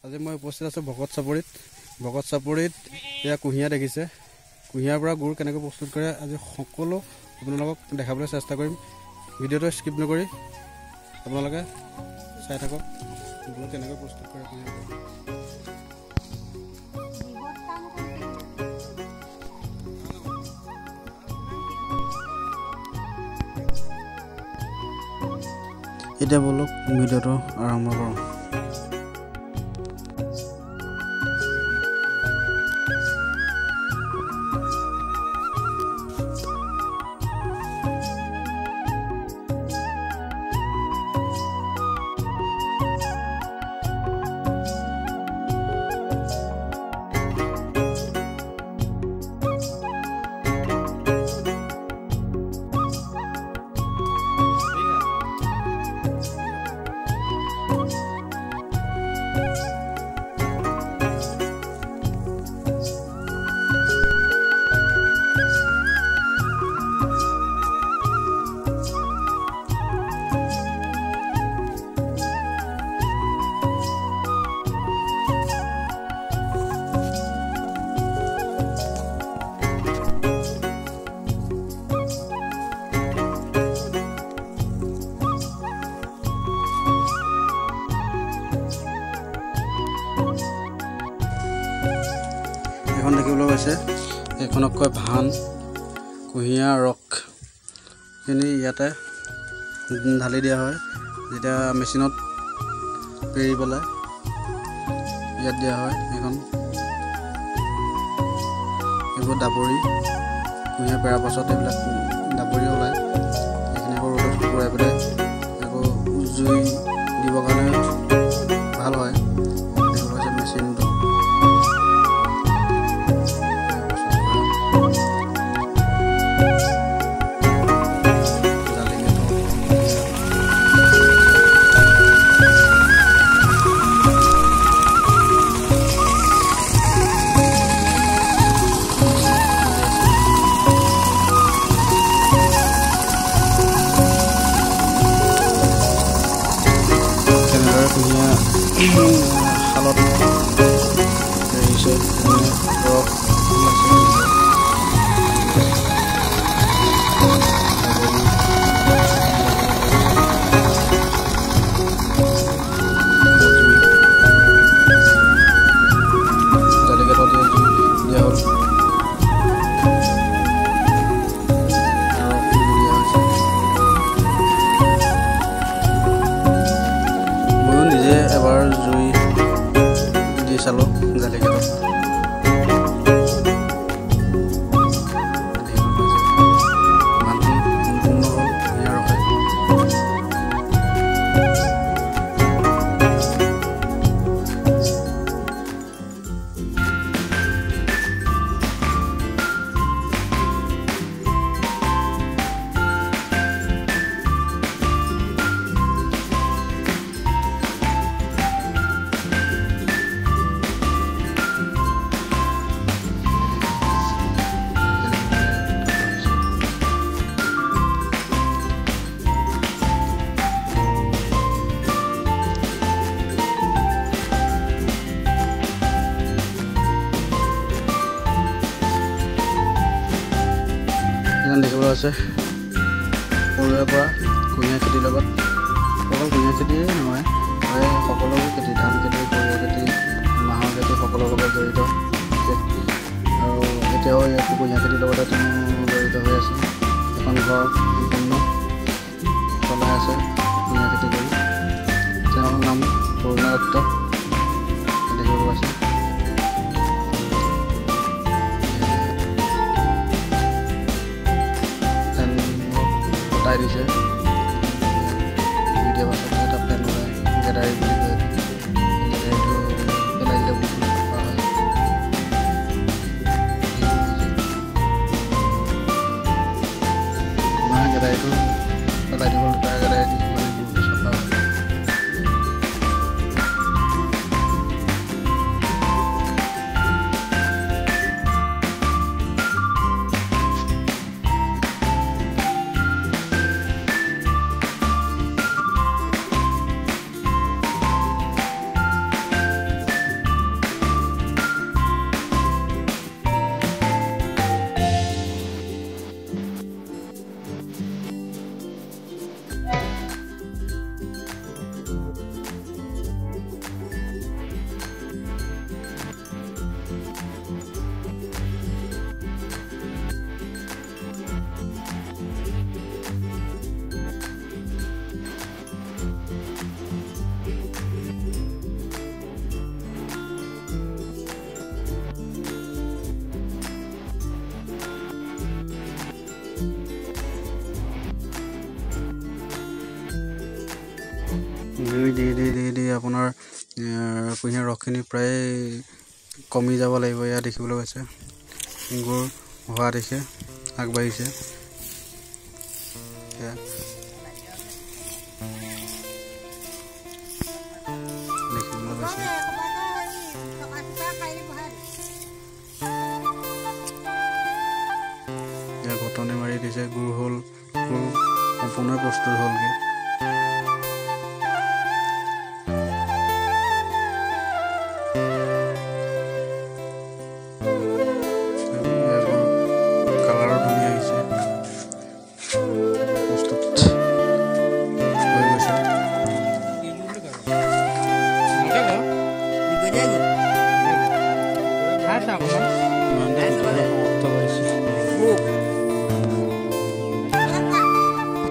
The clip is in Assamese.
আজি মই উপস্থিত আছোঁ ভকত চাপৰিত এয়া কুঁহিয়াৰ দেখিছে। কুঁহিয়াৰ পৰা গুড় কেনেকৈ প্ৰস্তুত কৰে আজি সকলো আপোনালোকক দেখাবলৈ চেষ্টা কৰিম। ভিডিঅ'টো স্কিপ নকৰি আপোনালোকে চাই থাকক গুড় কেনেকৈ প্ৰস্তুত কৰে কুঁহিয়াৰ পৰা। এতিয়া বলক ভিডিঅ'টো আৰম্ভ কৰোঁ। এখন দেখিবলৈ পাইছে, এইখনক কয় ভান। কুঁহিয়াৰ ৰসখিনি ইয়াতে ঢালি দিয়া হয়। যেতিয়া মেচিনত পেৰি পেলাই ইয়াত দিয়া হয়। এইবোৰ দাবৰি, কুঁহিয়াৰ পেৰাৰ পাছত এইবিলাক দাবৰি ওলায়। এইখিনি আকৌ ৰ'দত শুকুৱাই পেলাই আকৌ জুই দিবৰ কাৰণে ভাল হয়। দেখিবলৈ পাইছে মেচিনটো। শালত জালিকাঠত দিয়া হ'ল। ময়ো নিজে এবাৰ জুই দি চালোঁ জালিকাঠত। সম্পূৰ্ণ হ'ল কুঁহিয়াৰ ৰসে। দেখিবলৈ আছে সৰুৰে পৰা কুঁহিয়াৰ খেতিৰ লগত, অকল কুঁহিয়াৰ খেতিয়ে নহয়, সকলোবোৰ খেতি, ধান খেতি, সৰিয়হ খেতি, মাহৰ খেতি সকলোৰ লগত জড়িত আছে। আৰু এতিয়াও ইয়াত কুঁহিয়াৰ খেতিৰ লগতে তেওঁ জড়িত হৈ আছে। এখন ঘৰ সম্পূৰ্ণ চলাই আছে কুঁহিয়াৰ খেতি কৰি। তেওঁৰ নাম কৰুণা দত্ত। দেখিবলৈ পাইছে উঠাই দিছে। দিয়া পাছত এটা প্লেন ওলাই গেদাৰী বুলি কয়। গেদাৰীটো পেলাই দিলে বহুত হয়। মানে গেদাৰীটো পেলাই দিব পাৰে। গেদাৰী দি মানে বহুতো চফা হয়। আপোনাৰ কুঁহিয়াৰ ৰসখিনি প্ৰায় কমি যাব লাগিব। এয়া দেখিবলৈ পাইছে গুড় হোৱা দেখে আগবাঢ়িছে। দেখিবলৈ পাইছে এয়া ঘটনি মাৰি দিছে। গুড় হ'ল, গুড় সম্পূৰ্ণ প্ৰস্তুত হ'লগৈ। কালাৰো ধুনীয়া আহিছে, প্ৰস্তুত হৈ গৈছে। Hãy subscribe cho kênh Ghiền Mì Gõ để không bỏ lỡ những video hấp dẫn.